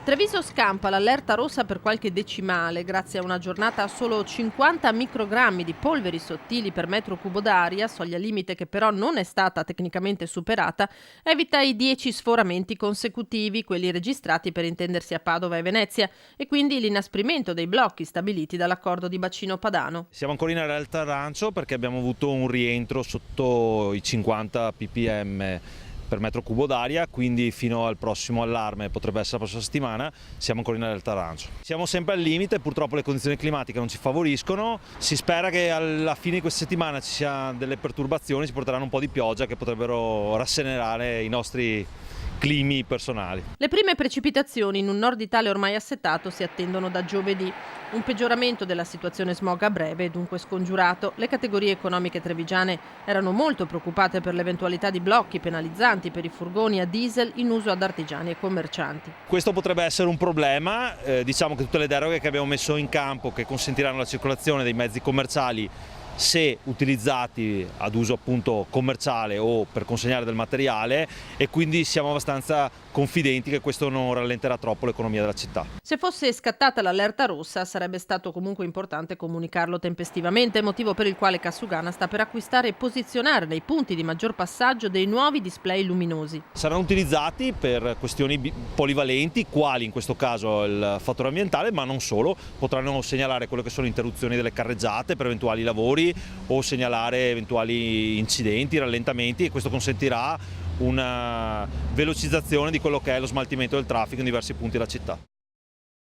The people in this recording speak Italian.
Treviso scampa l'allerta rossa per qualche decimale grazie a una giornata a solo 50 microgrammi di polveri sottili per metro cubo d'aria, soglia limite che però non è stata tecnicamente superata, evita i 10 sforamenti consecutivi, quelli registrati per intendersi a Padova e Venezia, e quindi l'inasprimento dei blocchi stabiliti dall'accordo di bacino padano. Siamo ancora in allerta arancio perché abbiamo avuto un rientro sotto i 50 ppm per metro cubo d'aria, quindi fino al prossimo allarme, potrebbe essere la prossima settimana, siamo ancora in allerta arancio. Siamo sempre al limite, purtroppo le condizioni climatiche non ci favoriscono, si spera che alla fine di questa settimana ci siano delle perturbazioni, ci porteranno un po' di pioggia che potrebbero rasserenare i nostri climi personali. Le prime precipitazioni in un nord Italia ormai assetato si attendono da giovedì. Un peggioramento della situazione smog a breve è dunque scongiurato. Le categorie economiche trevigiane erano molto preoccupate per l'eventualità di blocchi penalizzanti per i furgoni a diesel in uso ad artigiani e commercianti. Questo potrebbe essere un problema, diciamo che tutte le deroghe che abbiamo messo in campo che consentiranno la circolazione dei mezzi commerciali, se utilizzati ad uso appunto commerciale o per consegnare del materiale, e quindi siamo abbastanza confidenti che questo non rallenterà troppo l'economia della città. Se fosse scattata l'allerta rossa sarebbe stato comunque importante comunicarlo tempestivamente, motivo per il quale Cassugana sta per acquistare e posizionare nei punti di maggior passaggio dei nuovi display luminosi. Saranno utilizzati per questioni polivalenti, quali in questo caso il fattore ambientale, ma non solo, potranno segnalare quello che sono interruzioni delle carreggiate per eventuali lavori o segnalare eventuali incidenti, rallentamenti, e questo consentirà una velocizzazione di quello che è lo smaltimento del traffico in diversi punti della città.